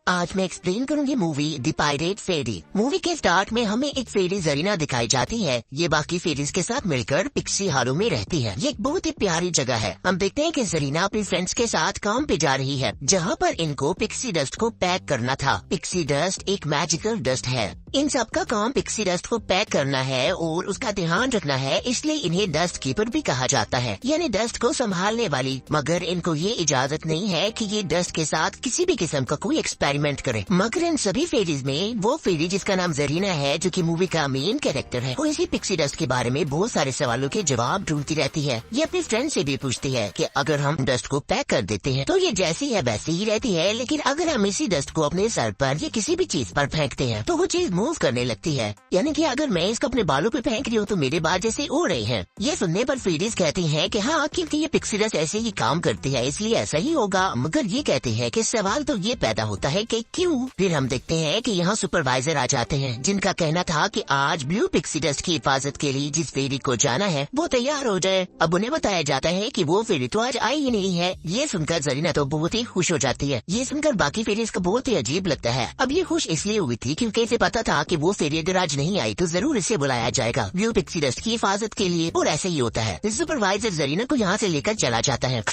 आज मैं एक्सप्लेन करूंगी movie the pirate fairy. Movie के स्टार्ट में हमें एक फेरी जरीना दिखाई जाती है। ये बाकी फेरीज के साथ मिलकर पिक्सी हालों में रहती है। ये एक बहुत ही प्यारी जगह है। हम देखते हैं कि जरीना अपनी फ्रेंड्स के साथ काम पे जा रही है, जहाँ पर इनको पिक्सी डस्ट को पैक करना था। पिक्सी डस्ट एक मैजिकल डस्ट है। इन सब का काम पिक्सी डस्ट को पैक करना है और उसका ध्यान रखना है, इसलिए इन्हें डस्ट कीपर भी कहा जाता है, यानी डस्ट को संभालने वाली। मगर इनको ये इजाजत नहीं है कि ये डस्ट के साथ किसी भी किस्म का कोई एक्सपेरिमेंट करे। मगर इन सभी फेरीज में वो फेरी जिसका नाम जरीना है, जो कि मूवी का मेन कैरेक्टर है, वो इसी पिक्सी डस्ट के बारे में बहुत सारे सवालों के जवाब ढूंढती रहती है। ये अपनी फ्रेंड से भी पूछती है कि अगर हम डस्ट को पैक कर देते हैं तो ये जैसी है वैसी ही रहती है, लेकिन अगर हम इसी डस्ट को अपने सर पर या किसी भी चीज पर फेंकते हैं तो वो चीज मूव करने लगती है। यानी कि अगर मैं इसको अपने बालों पे फेंक रही हूँ तो मेरे बाल जैसे उड़ रहे हैं। ये सुनने पर फेरीज कहती हैं कि हाँ, क्योंकि ये पिक्सी डस्ट ऐसे ही काम करती है इसलिए ऐसा ही होगा। मगर ये कहते हैं कि सवाल तो ये पैदा होता है कि क्यों। फिर हम देखते हैं कि यहाँ सुपरवाइजर आ जाते हैं, जिनका कहना था कि आज ब्लू पिक्सी डस्ट की हिफाजत के लिए जिस फेरी को जाना है वो तैयार हो जाए। अब उन्हें बताया जाता है कि वो फेरी तो आज आई ही नहीं है। ये सुनकर जरीना तो बहुत ही खुश हो जाती है। ये सुनकर बाकी फेरीज को बहुत ही अजीब लगता है। अब ये खुश इसलिए हुई थी क्योंकि इसे पता था कि वो फेरी अगर आज नहीं आई तो जरूर इसे बुलाया जाएगा ब्लू पिक्सी डस्ट की हिफाजत के लिए, और ऐसे ही होता है। सुपरवाइजर जरीना को यहाँ से लेकर चला जाता है।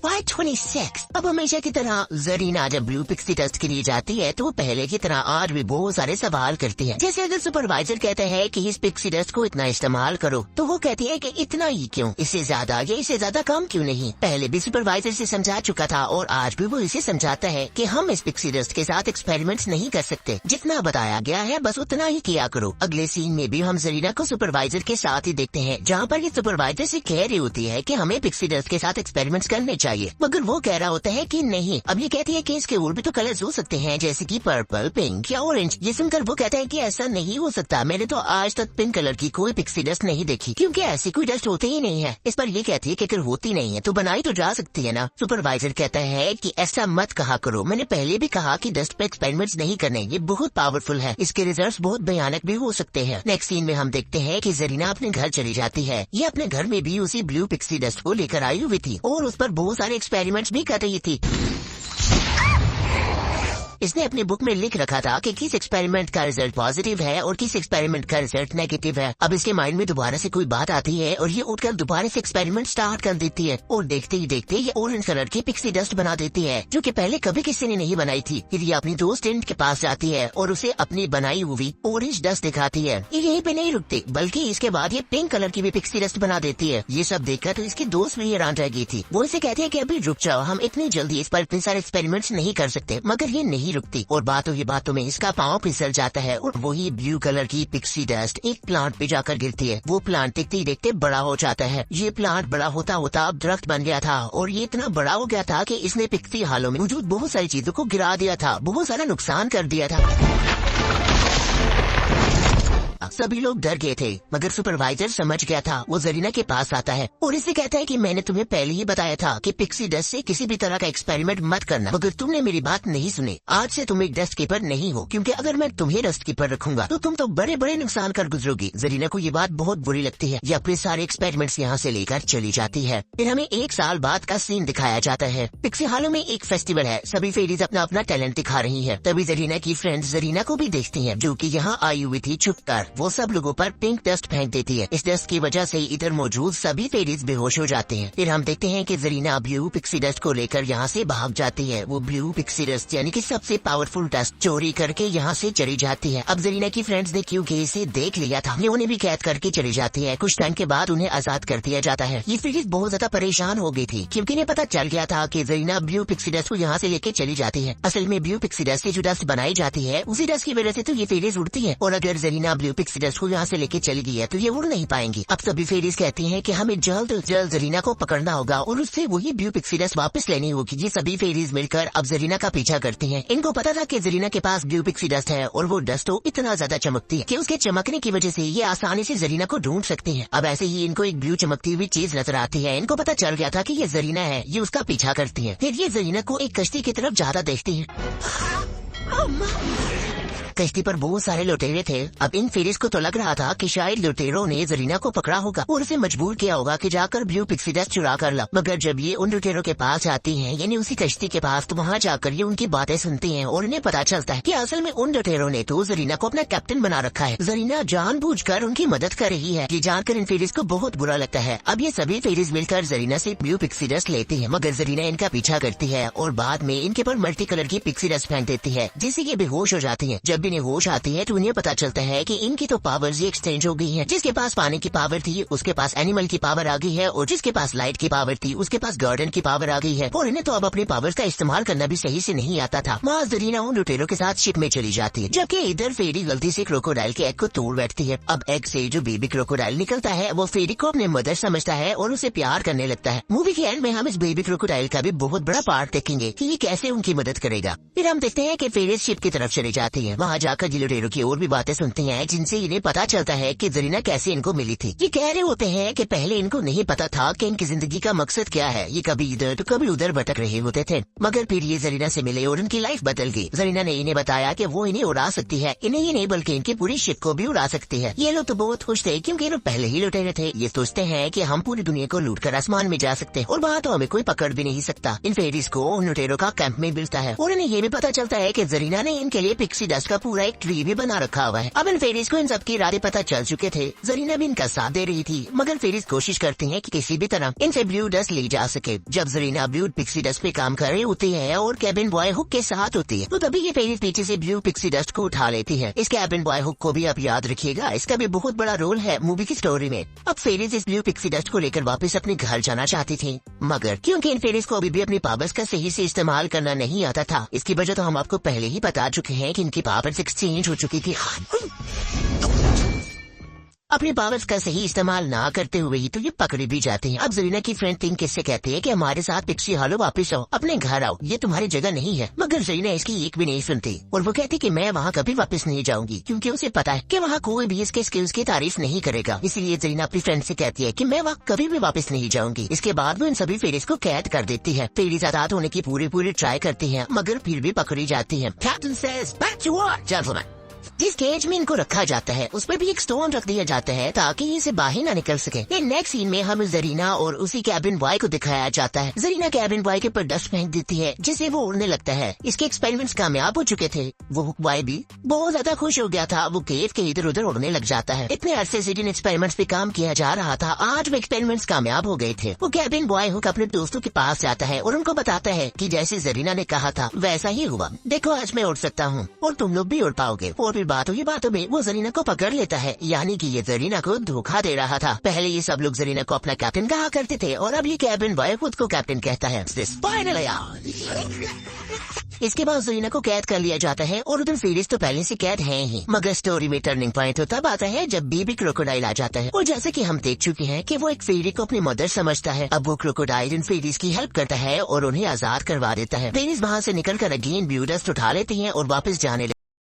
Why 26? अब हमेशा की तरह जरीना जब ब्लू पिक्सी डस्ट के लिए जाती है तो वो पहले की तरह आज भी बहुत सारे सवाल करती है। जैसे अगर सुपरवाइजर कहता है कि इस पिक्सी डस्ट को इतना इस्तेमाल करो तो वो कहती है कि इतना ही क्यों, इससे ज्यादा या इससे ज्यादा कम क्यों नहीं। पहले भी सुपरवाइजर से समझा चुका था और आज भी वो इसे समझाता है कि हम इस पिक्सी डस्ट के साथ एक्सपेरिमेंट्स नहीं कर सकते। जितना बताया गया है बस उतना ही किया करो। अगले सीन में भी हम जरीना को सुपरवाइजर के साथ ही देखते हैं, जहाँ पर ये सुपरवाइजर से कह रही होती है कि हमें पिक्सी डस्ट के साथ एक्सपेरिमेंट्स करने चाहिए, मगर वो कह रहा होता है कि नहीं। अब ये कहती है कि इसके और भी तो कलर्स हो सकते हैं, जैसे कि पर्पल, पिंक या ऑरेंज। ये सुनकर वो कहता है कि ऐसा नहीं हो सकता, मैंने तो आज तक पिंक कलर की कोई पिक्सी डस्ट नहीं देखी, क्योंकि ऐसी कोई डस्ट होती ही नहीं है। इस पर ये कहती है कि अगर होती नहीं है तो बनाई तो जा सकती है ना। सुपरवाइजर कहता है कि ऐसा मत कहा करो, मैंने पहले भी कहा कि डस्ट पे एक्सपेरिमेंट्स नहीं करने, ये बहुत पावरफुल है, इसके रिजल्ट्स बहुत भयानक भी हो सकते हैं। नेक्स्ट सीन में हम देखते हैं कि जरीना अपने घर चली जाती है। ये अपने घर में भी उसी ब्लू पिक्सी डस्ट को लेकर आई हुई थी और उस पर बहुत सारे एक्सपेरिमेंट्स भी कर रही थी। इसने अपनी बुक में लिख रखा था कि किस एक्सपेरिमेंट का रिजल्ट पॉजिटिव है और किस एक्सपेरिमेंट का रिजल्ट नेगेटिव है। अब इसके माइंड में दोबारा से कोई बात आती है और ये उठकर दोबारा से एक्सपेरिमेंट स्टार्ट कर देती है और देखते ही देखते ये ऑरेंज कलर की पिक्सी डस्ट बना देती है, जो कि पहले कभी किसी ने नहीं बनाई थी। फिर ये अपनी दोस्त टिंट के पास जाती है और उसे अपनी बनाई हुई ऑरेंज डस्ट दिखाती है। ये यहीं पे नहीं रुकती, बल्कि इसके बाद ये पिंक कलर की भी पिक्सी डस्ट बना देती है। ये सब देखकर तो इसकी दोस्त भी हैरान रह गई थी। वो इसे कहती है कि अभी रुक जाओ, हम इतनी जल्दी इस पर इतने सारे एक्सपेरिमेंट्स नहीं कर सकते। मगर ये नहीं रुकती और बातों में इसका पाँव फिसल जाता है और वही ब्लू कलर की पिक्सी डस्ट एक प्लांट पे जाकर गिरती है। वो प्लांट देखते ही देखते बड़ा हो जाता है। ये प्लांट बड़ा होता होता अब दरख्त बन गया था और ये इतना बड़ा हो गया था कि इसने पिक्सी हालों में मौजूद बहुत सारी चीजों को गिरा दिया था, बहुत सारा नुकसान कर दिया था। सभी लोग डर गए थे, मगर सुपरवाइजर समझ गया था। वो जरीना के पास आता है और इसे कहता है कि मैंने तुम्हें पहले ही बताया था कि पिक्सी डस्ट से किसी भी तरह का एक्सपेरिमेंट मत करना, मगर तुमने मेरी बात नहीं सुनी। आज से तुम एक डस्ट कीपर नहीं हो, क्योंकि अगर मैं तुम्हें डस्ट कीपर रखूंगा तो तुम तो बड़े बड़े नुकसान कर गुजरोगी। जरीना को ये बात बहुत बुरी लगती है। ये अपने सारे एक्सपेरिमेंट्स यहाँ से लेकर चली जाती है। फिर हमें 1 साल बाद का सीन दिखाया जाता है। पिक्सी हालों में एक फेस्टिवल है, सभी फेरीज अपना अपना टैलेंट दिखा रही है। तभी जरीना की फ्रेंड्स जरीना को भी देखती है, जो की यहाँ आई हुई थी छुप कर। वो सब लोगों पर पिंक डस्ट फेंक देती है। इस डस्ट की वजह से इधर मौजूद सभी फेरीज बेहोश हो जाते हैं। फिर हम देखते हैं कि जरीना ब्लू पिक्सी डस्ट को लेकर यहाँ से भाग जाती है। वो ब्लू पिक्सी डस्ट यानी कि सबसे पावरफुल डस्ट चोरी करके यहाँ से चली जाती है। अब जरीना की फ्रेंड्स ने क्योंकि इसे देख लिया था, ये उन्हें भी कैद करके चली जाती है। कुछ टाइम के बाद उन्हें आजाद कर दिया जाता है। ये फेरीज बहुत ज्यादा परेशान हो गई थी, क्योंकि इन्हें पता चल गया था कि जरीना ब्लू पिक्सी डस्ट को यहाँ से लेके चली जाती है। असल में ब्लू पिक्सी डस्ट से जो डस्ट बनाई जाती है उसी डस्ट की वजह से तो ये फेरीज उड़ती है, और अगर जरीना ब्लू पिक्सी डस्ट को यहाँ से लेके चली गई है तो ये उड़ नहीं पाएंगी। अब सभी फेरीज कहती हैं कि हमें जल्द से जल्द जरीना को पकड़ना होगा और उससे वही ब्लू पिक्सी डस्ट वापस लेनी होगी। ये सभी फेरीज मिलकर अब जरीना का पीछा करती हैं। इनको पता था कि जरीना के पास ब्लू पिक्सी डस्ट है और वो डस्ट तो इतना ज्यादा चमकती है कि उसके चमकने की वजह से ये आसानी से जरीना को ढूंढ सकती हैं। अब ऐसे ही इनको एक ब्लू चमकती हुई चीज नजर आती है। इनको पता चल गया था कि ये जरीना है, ये उसका पीछा करती है। फिर ये जरीना को एक कश्ती की तरफ ज्यादा देखती है। कश्ती पर बहुत सारे लुटेरे थे। अब इन फेरीज को तो लग रहा था कि शायद लुटेरों ने जरीना को पकड़ा होगा और उसे मजबूर किया होगा कि जाकर ब्लू पिक्सी डस्ट चुरा कर ला। मगर जब ये उन लुटेरों के पास आती हैं, यानी उसी कश्ती के पास, तो वहाँ जाकर ये उनकी बातें सुनती हैं और इन्हें पता चलता है कि असल में उन लुटेरों ने तो जरीना को अपना कैप्टन बना रखा है। जरीना जानबूझकर उनकी मदद कर रही है। ये जानकर इन फेरीज को बहुत बुरा लगता है। अब ये सभी फेरीज मिलकर जरीना से ब्लू पिक्सी डस्ट लेती है, मगर जरीना इनका पीछा करती है और बाद में इनके पर मल्टी कलर की पिक्सी डस्ट फेंक देती है, जिससे ये बेहोश हो जाती है। जब इन्हें होश आती है तो उन्हें पता चलता है कि इनकी तो पावर्स एक्सचेंज हो गई है। जिसके पास पानी की पावर थी उसके पास एनिमल की पावर आ गई है, और जिसके पास लाइट की पावर थी उसके पास गार्डन की पावर आ गई है। और इन्हें तो अब अपनी पावर्स का इस्तेमाल करना भी सही से नहीं आता था। वहाँ जरीना उन लुटेरों के साथ शिप में चली जाती है, जबकि इधर फेरी गलती से क्रोकोडाइल के एग को तोड़ बैठती है। अब एग से जो बेबी क्रोकोडाइल निकलता है वो फेरी को अपने मदर समझता है और उसे प्यार करने लगता है। मूवी के एंड में हम इस बेबी क्रोकोडाइल का भी बहुत बड़ा पार्ट देखेंगे कि ये कैसे उनकी मदद करेगा। फिर हम देखते हैं कि फेरीज शिप की तरफ चली जाती है। वहाँ जाकर लुटेरों की और भी बातें सुनती हैं, जिनसे इन्हें पता चलता है कि जरीना कैसे इनको मिली थी। ये कह रहे होते हैं कि पहले इनको नहीं पता था कि इनकी जिंदगी का मकसद क्या है। ये कभी इधर तो कभी उधर भटक रहे होते थे, मगर फिर ये जरीना से मिले और उनकी लाइफ बदल गई। जरीना ने इन्हें बताया कि वो इन्हें उड़ा सकती है, इन्हें ही नहीं बल्कि इनकी पूरी शिप को भी उड़ा सकती है। ये लोग तो बहुत खुश थे क्योंकि ये लोग पहले ही लुटेरे थे। ये सोचते हैं कि हम पूरी दुनिया को लूट कर आसमान में जा सकते हैं और वहाँ तो हमें कोई पकड़ भी नहीं सकता। इन फेरीज को उन लुटेरों का कैंप में मिलता है और इन्हें ये भी पता चलता है कि जरीना ने इनके लिए पिक्सी डस्ट का पूरा एक ट्री भी बना रखा हुआ है। अब इन फेरीज को इन सबकी इरादे पता चल चुके थे। जरीना भी इनका साथ दे रही थी, मगर फेरीज कोशिश करती हैं कि किसी भी तरह इनसे ब्लू डस्ट ली जा सके। जब जरीना ब्लू पिक्सी डस्ट पे काम कर रही होती है और कैबिन बॉय हुक के साथ होती है, तो तभी ये फेरीज पीछे से ब्लू पिक्सी डस्ट को उठा लेती है। इस कैबिन बॉय हुक को भी आप याद रखिएगा, इसका भी बहुत बड़ा रोल है मूवी की स्टोरी में। अब फेरीज इस ब्लू पिक्सी डस्ट को लेकर वापस अपने घर जाना चाहती थी, मगर क्योंकि इन फेरीज को अभी भी अपनी पावर्स का सही से इस्तेमाल करना नहीं आता था, इसकी वजह तो हम आपको पहले ही बता चुके हैं कि इनकी पावर्स एक्सचेंज हो चुकी थी। अपनी पावर्स का सही इस्तेमाल ना करते हुए ही तो ये पकड़े भी जाते हैं। अब जरीना की फ्रेंड थिंक किससे कहती है कि हमारे साथ पिक्सी हॉलो वापस आओ, अपने घर आओ, ये तुम्हारी जगह नहीं है। मगर जरीना इसकी एक भी नहीं सुनती और वो कहती कि मैं वहाँ कभी वापस नहीं जाऊंगी, क्योंकि उसे पता है कि वहाँ कोई भी इसके स्किल्स की तारीफ नहीं करेगा। इसलिए जरीना अपनी फ्रेंड से कहती है कि मैं वहाँ कभी भी वापस नहीं जाऊंगी। इसके बाद वो इन सभी फेरीज को कैद कर देती है। फेरीज आजाद होने की पूरी ट्राई करती है, मगर फिर भी पकड़ी जाती है। Captain says back to work gentleman. जिस केज में इनको रखा जाता है उस पर भी एक स्टोन रख दिया जाता है ताकि इसे बाहर ना निकल सके। ये नेक्स्ट सीन में हमें जरीना और उसी कैबिन बॉय को दिखाया जाता है। जरीना कैबिन बॉय के ऊपर डस्ट फेंक देती है, जिससे वो उड़ने लगता है। इसके एक्सपेरिमेंट्स कामयाब हो चुके थे। वो बॉय भी बहुत ज्यादा खुश हो गया था। वो केव के इधर उधर उड़ने लग जाता है। इतने अरसे से जिन एक्सपेरिमेंट्स पे काम किया जा रहा था, आज वो एक्सपेरिमेंट्स कामयाब हो गए थे। वो कैबिन बॉय हुक अपने दोस्तों के पास जाता है और उनको बताता है कि जैसे जरीना ने कहा था वैसा ही हुआ। देखो आज मैं उड़ सकता हूँ और तुम लोग भी उड़ पाओगे। और फिर बातों में वो जरीना को पकड़ लेता है, यानी कि ये जरीना को धोखा दे रहा था। पहले ये सब लोग जरीना को अपना कैप्टन कहा करते थे और अब ये कैबिन बॉय खुद को कैप्टन कहता है। इसके बाद जरीना को कैद कर लिया जाता है और उधर फेरीज तो पहले से कैद हैं ही, मगर स्टोरी में टर्निंग पॉइंट तो तब आता है जब बेबी क्रोकोडाइल आ जाता है। और जैसे कि हम देख चुके हैं कि वो एक फेरी को अपनी मदर समझता है। अब वो क्रोकोडाइल इन फेरीज की हेल्प करता है और उन्हें आजाद करवा देता है। फेरीज वहाँ से निकल कर अगेन ब्लू डस्ट उठा लेती हैं और वापस जाने